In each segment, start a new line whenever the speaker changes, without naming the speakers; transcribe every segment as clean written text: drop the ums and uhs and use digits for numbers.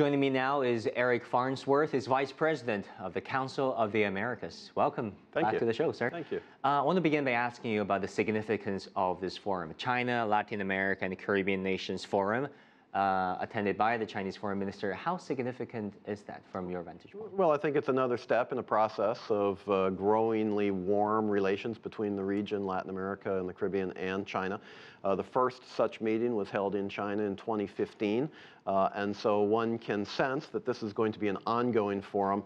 Joining me now is Eric Farnsworth, is Vice President of the Council of the Americas. Welcome back to the show, sir.
Thank you.
I want to begin by asking you about the significance of this forum. China, Latin America, and the Caribbean Nations Forum, attended by the Chinese Foreign Minister. How significant is that from your vantage point?
Well, I think it's another step in a process of growingly warm relations between the region, Latin America and the Caribbean, and China. The first such meeting was held in China in 2015, and so one can sense that this is going to be an ongoing forum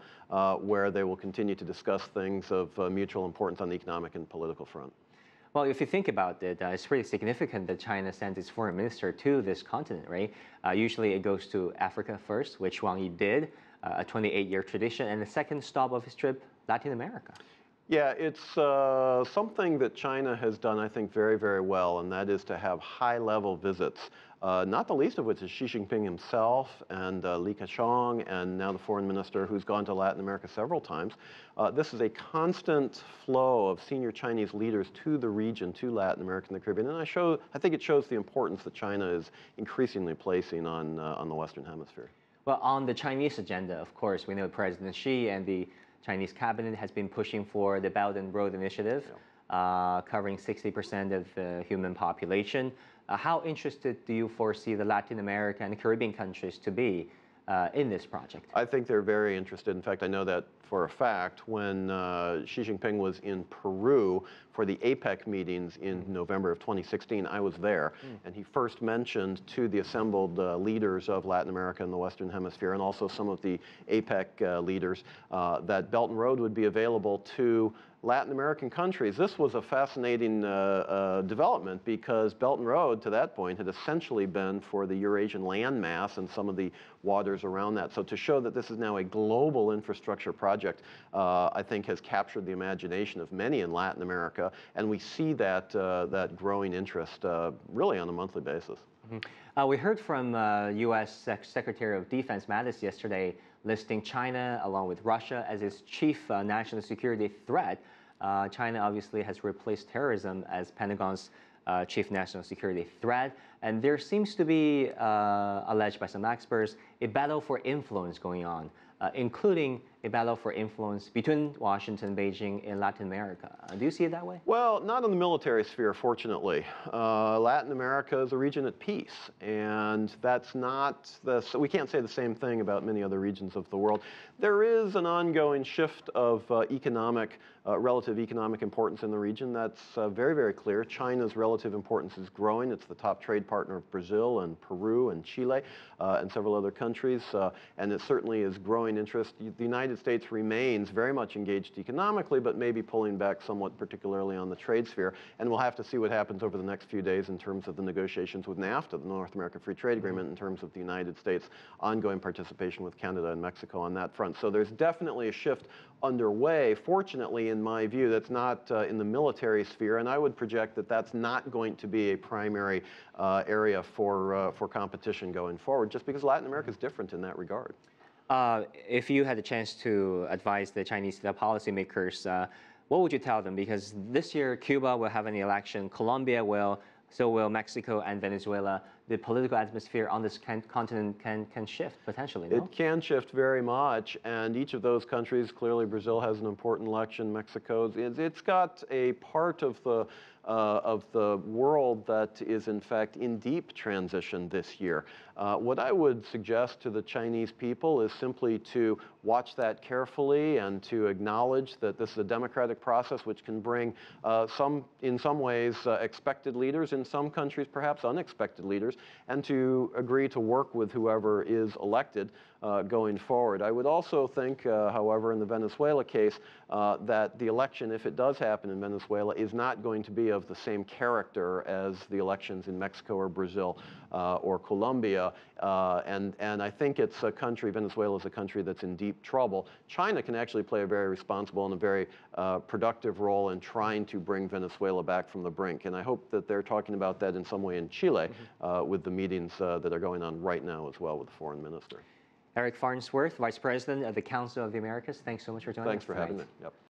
where they will continue to discuss things of mutual importance on the economic and political front.
Well, if you think about it, it's pretty significant that China sends its foreign minister to this continent, right? Usually it goes to Africa first, which Wang Yi did, a 28-year tradition, and the second stop of his trip, Latin America.
Yeah, it's something that China has done, I think, very, very well, and that is to have high-level visits, not the least of which is Xi Jinping himself and Li Keqiang, and now the foreign minister who's gone to Latin America several times. This is a constant flow of senior Chinese leaders to the region, to Latin America and the Caribbean, and I think it shows the importance that China is increasingly placing on the Western Hemisphere.
Well, on the Chinese agenda, of course, we know President Xi and the Chinese cabinet has been pushing for the Belt and Road Initiative, covering 60% of the human population. How interested do you foresee the Latin America and the Caribbean countries to be in this project?
I think they're very interested. In fact, I know that for a fact when Xi Jinping was in Peru for the APEC meetings in November of 2016, I was there, and he first mentioned to the assembled leaders of Latin America and the Western Hemisphere, and also some of the APEC leaders, that Belt and Road would be available to Latin American countries. This was a fascinating development because Belt and Road, to that point, had essentially been for the Eurasian landmass and some of the waters around that. So to show that this is now a global infrastructure project, I think has captured the imagination of many in Latin America, and we see that, that growing interest really on a monthly basis.
We heard from U.S. Secretary of Defense Mattis yesterday listing China along with Russia as its chief national security threat. China obviously has replaced terrorism as Pentagon's chief national security threat, and there seems to be, alleged by some experts, a battle for influence going on, including a battle for influence between Washington and Beijing in Latin America. Do you see it that way?
Well, not in the military sphere, fortunately. Latin America is a region at peace, and that's not so we can't say the same thing about many other regions of the world. There is an ongoing shift of relative economic importance in the region. That's very, very clear. China's relative importance is growing. It's the top trade partner of Brazil and Peru and Chile and several other countries, and it certainly is growing interest. The United States remains very much engaged economically, but maybe pulling back somewhat, particularly on the trade sphere. And we'll have to see what happens over the next few days in terms of the negotiations with NAFTA, the North American Free Trade Agreement, in terms of the United States' ongoing participation with Canada and Mexico on that front. So there's definitely a shift underway. Fortunately, in my view, that's not in the military sphere, and I would project that that's not going to be a primary area for competition going forward, just because Latin America is different in that regard.
If you had the chance to advise the Chinese policymakers, what would you tell them? Because this year Cuba will have an election, Colombia will, so will Mexico and Venezuela. The political atmosphere on this continent can shift potentially, no?
It can shift very much, and each of those countries, clearly Brazil has an important election, Mexico, it's got a part of the world that is in fact in deep transition this year. What I would suggest to the Chinese people is simply to watch that carefully and to acknowledge that this is a democratic process which can bring in some ways, expected leaders, in some countries perhaps unexpected leaders, and to agree to work with whoever is elected going forward. I would also think, however, in the Venezuela case, that the election, if it does happen in Venezuela, is not going to be of the same character as the elections in Mexico or Brazil or Colombia. And I think it's a country, Venezuela is a country that's in deep trouble. China can actually play a very responsible and a very productive role in trying to bring Venezuela back from the brink. And I hope that they're talking about that in some way in Chile with the meetings that are going on right now as well with the foreign minister.
Eric Farnsworth, Vice President of the Council of the Americas, thanks so much for joining us.
Thanks for having me. Yep.